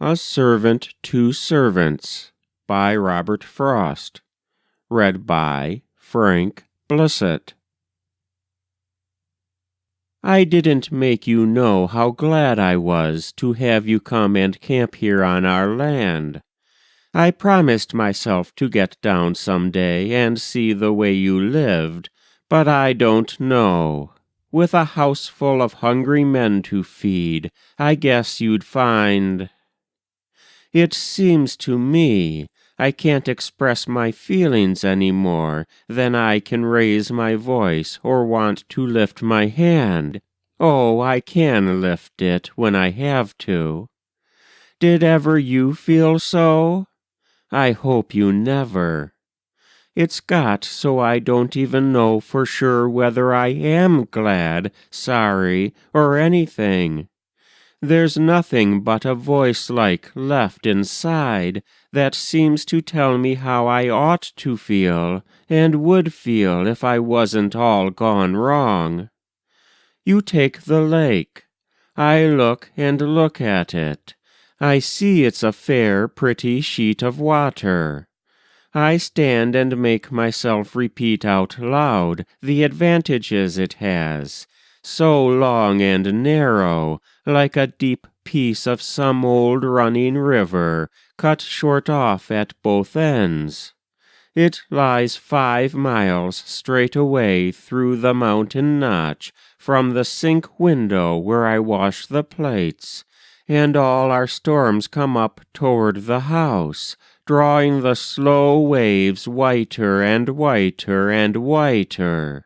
A Servant to Servants by Robert Frost. Read by Frank Blissett. I didn't make you know how glad I was to have you come and camp here on our land. I promised myself to get down some day and see the way you lived, but I don't know. With a house full of hungry men to feed, I guess you'd find... It seems to me I can't express my feelings any more than I can raise my voice or want to lift my hand. Oh, I can lift it when I have to. Did ever you feel so? I hope you never. It's got so I don't even know for sure whether I am glad, sorry, or anything. There's nothing but a voice-like left inside that seems to tell me how I ought to feel and would feel if I wasn't all gone wrong. You take the lake. I look and look at it. I see it's a fair, pretty sheet of water. I stand and make myself repeat out loud the advantages it has, so long and narrow, like a deep piece of some old running river, cut short off at both ends. It lies 5 miles straight away through the mountain notch from the sink window where I wash the plates, and all our storms come up toward the house, drawing the slow waves whiter and whiter and whiter.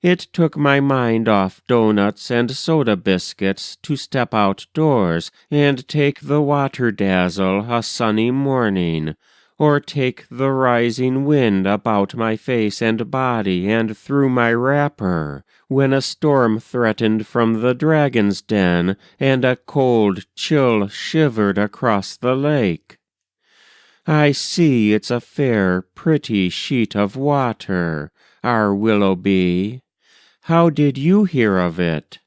It took my mind off doughnuts and soda biscuits to step outdoors and take the water dazzle a sunny morning, or take the rising wind about my face and body and through my wrapper, when a storm threatened from the dragon's den and a cold chill shivered across the lake. I see it's a fair, pretty sheet of water, our Willoughby. How did you hear of it?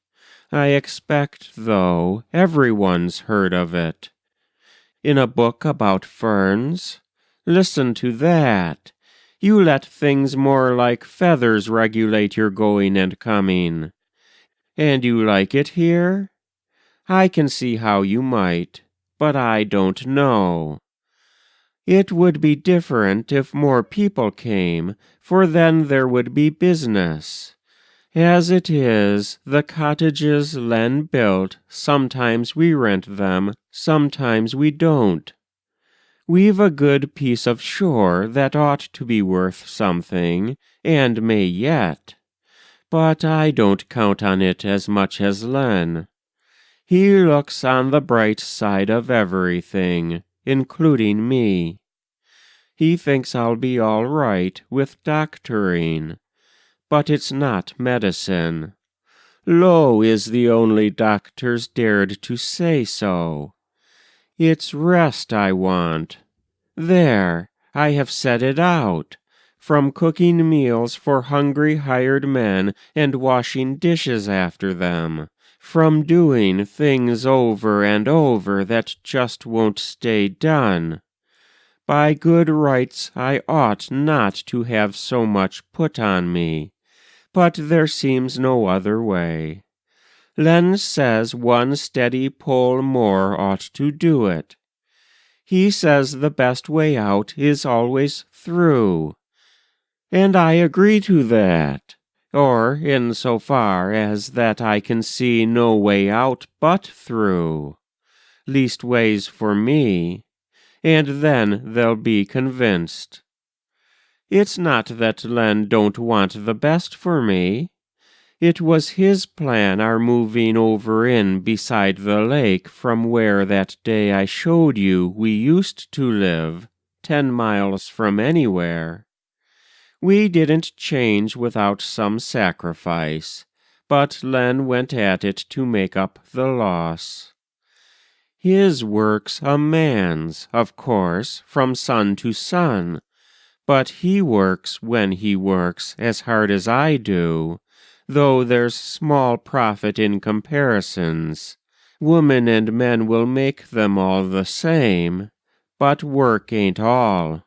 I expect, though, everyone's heard of it. In a book about ferns? Listen to that. You let things more like feathers regulate your going and coming. And you like it here? I can see how you might, but I don't know. It would be different if more people came, for then there would be business. As it is, the cottages Len built, sometimes we rent them, sometimes we don't. We've a good piece of shore that ought to be worth something, and may yet. But I don't count on it as much as Len. He looks on the bright side of everything, including me. He thinks I'll be all right with doctoring. But it's not medicine. Lowe is the only doctor's dared to say so. It's rest I want. There, I have said it out. From cooking meals for hungry hired men and washing dishes after them. From doing things over and over that just won't stay done. By good rights I ought not to have so much put on me. But there seems no other way. Len says one steady pull more ought to do it. He says the best way out is always through. And I agree to that, or in so far as that I can see no way out but through. Leastways for me, and then they'll be convinced. It's not that Len don't want the best for me. It was his plan our moving over in beside the lake from where that day I showed you we used to live, 10 miles from anywhere. We didn't change without some sacrifice, but Len went at it to make up the loss. His work's a man's, of course, from sun to sun. But he works when he works as hard as I do, though there's small profit in comparisons. Women and men will make them all the same, but work ain't all.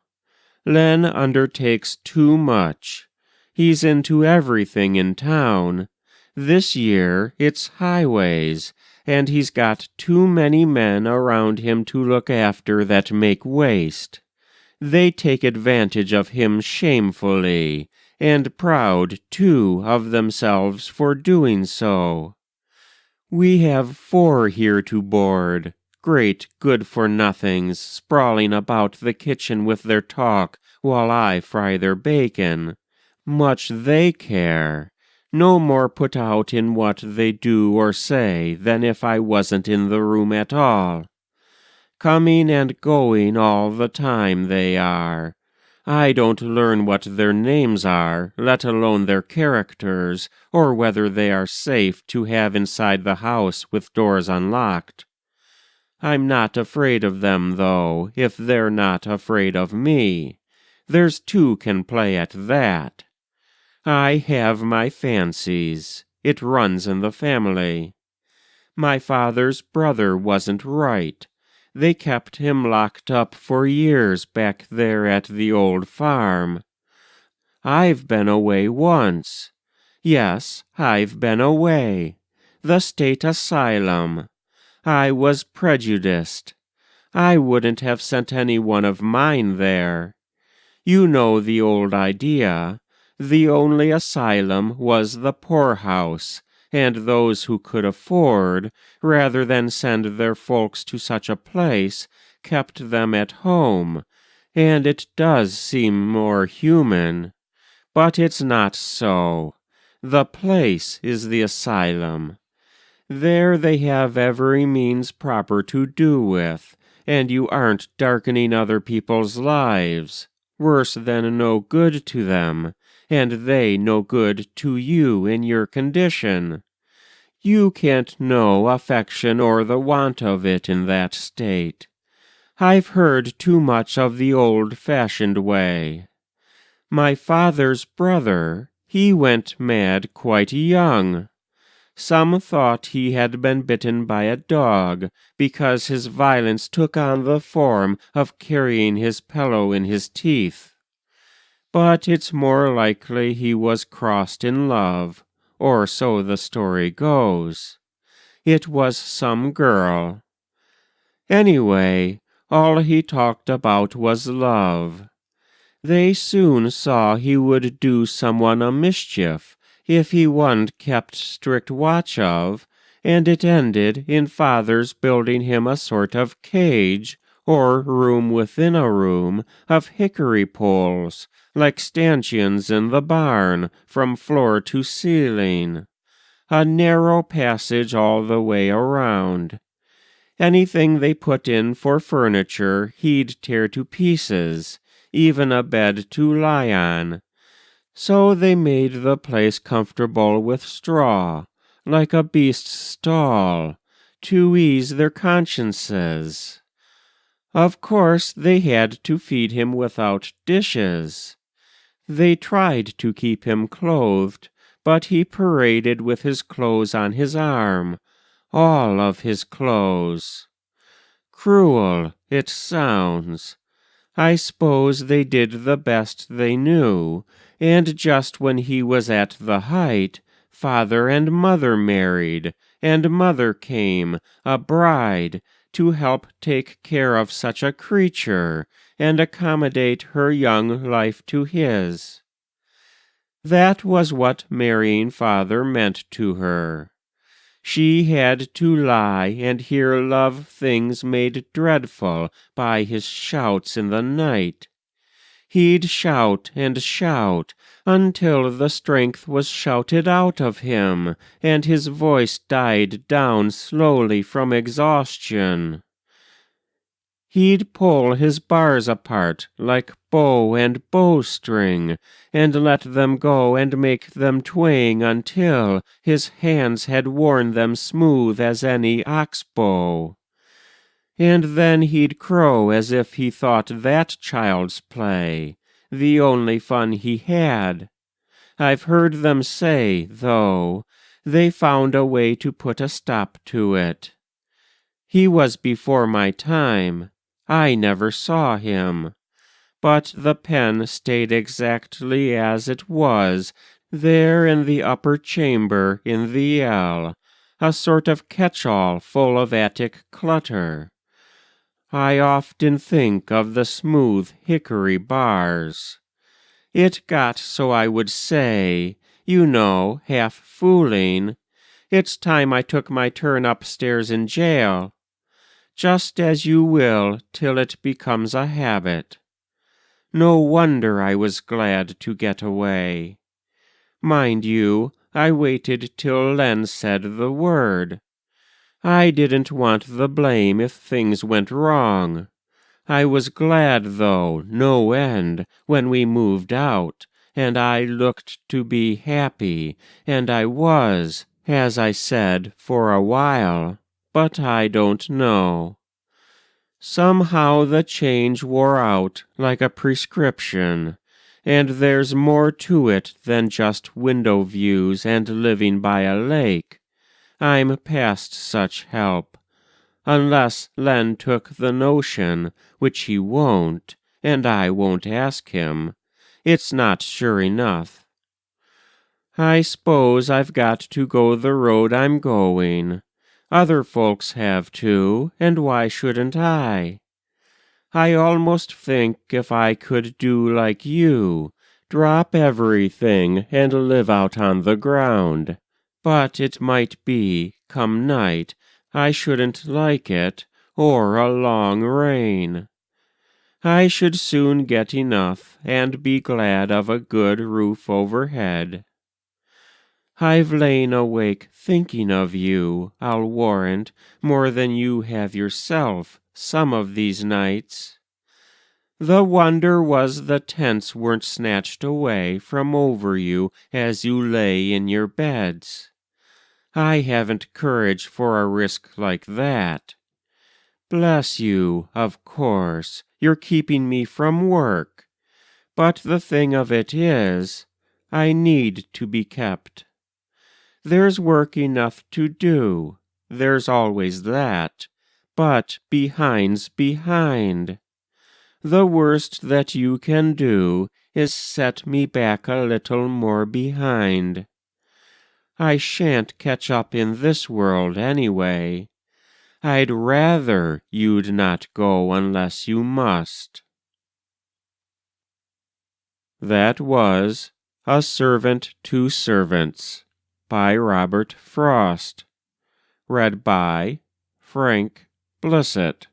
Len undertakes too much. He's into everything in town. This year it's highways, and he's got too many men around him to look after that make waste. They take advantage of him shamefully, and proud, too, of themselves for doing so. We have 4 here to board, great good-for-nothings, sprawling about the kitchen with their talk while I fry their bacon. Much they care. No more put out in what they do or say than if I wasn't in the room at all. Coming and going all the time they are. I don't learn what their names are, let alone their characters, or whether they are safe to have inside the house with doors unlocked. I'm not afraid of them, though, if they're not afraid of me. There's 2 can play at that. I have my fancies. It runs in the family. My father's brother wasn't right. They kept him locked up for years back there at the old farm. I've been away once. Yes, I've been away. The state asylum. I was prejudiced. I wouldn't have sent any one of mine there. You know the old idea. The only asylum was the poorhouse, and those who could afford, rather than send their folks to such a place, kept them at home, and it does seem more human. But it's not so. The place is the asylum. There they have every means proper to do with, and you aren't darkening other people's lives, worse than no good to them, and they no good to you in your condition. You can't know affection or the want of it in that state. I've heard too much of the old-fashioned way. My father's brother, he went mad quite young. Some thought he had been bitten by a dog, because his violence took on the form of carrying his pillow in his teeth. But it's more likely he was crossed in love, or so the story goes. It was some girl. Anyway, all he talked about was love. They soon saw he would do someone a mischief if he wa'n't kept strict watch of, and it ended in father's building him a sort of cage, or room within a room, of hickory poles, like stanchions in the barn, from floor to ceiling. A narrow passage all the way around. Anything they put in for furniture he'd tear to pieces, even a bed to lie on. So they made the place comfortable with straw, like a beast's stall, to ease their consciences. Of course they had to feed him without dishes. They tried to keep him clothed, but he paraded with his clothes on his arm, all of his clothes. Cruel, it sounds. I suppose they did the best they knew, and just when he was at the height, father and mother married, and mother came, a bride, to help take care of such a creature, and accommodate her young life to his. That was what marrying father meant to her. She had to lie and hear love things made dreadful by his shouts in the night. He'd shout and shout until the strength was shouted out of him, and his voice died down slowly from exhaustion. He'd pull his bars apart like bow and bowstring, and let them go and make them twang until his hands had worn them smooth as any ox-bow. And then he'd crow as if he thought that child's play, the only fun he had. I've heard them say, though, they found a way to put a stop to it. He was before my time. I never saw him. But the pen stayed exactly as it was, there in the upper chamber in the L, a sort of catch-all full of attic clutter. I often think of the smooth hickory bars. It got so I would say, you know, half fooling, it's time I took my turn upstairs in jail. Just as you will till it becomes a habit. No wonder I was glad to get away. Mind you, I waited till Len said the word. I didn't want the blame if things went wrong. I was glad, though, no end, when we moved out, and I looked to be happy, and I was, as I said, for a while, but I don't know. Somehow the change wore out like a prescription, and there's more to it than just window views and living by a lake. I'm past such help, unless Len took the notion, which he won't, and I won't ask him. It's not sure enough. I s'pose I've got to go the road I'm going. Other folks have too, and why shouldn't I? I almost think if I could do like you, drop everything and live out on the ground. But it might be, come night, I shouldn't like it, or a long rain. I should soon get enough, and be glad of a good roof overhead. I've lain awake thinking of you, I'll warrant, more than you have yourself, some of these nights. The wonder was the tents weren't snatched away from over you as you lay in your beds. I haven't courage for a risk like that. Bless you, of course, you're keeping me from work. But the thing of it is, I need to be kept. There's work enough to do, there's always that, but behind's behind. The worst that you can do is set me back a little more behind. I shan't catch up in this world anyway. I'd rather you'd not go unless you must. That was A Servant to Servants by Robert Frost. Read by Frank Blissett.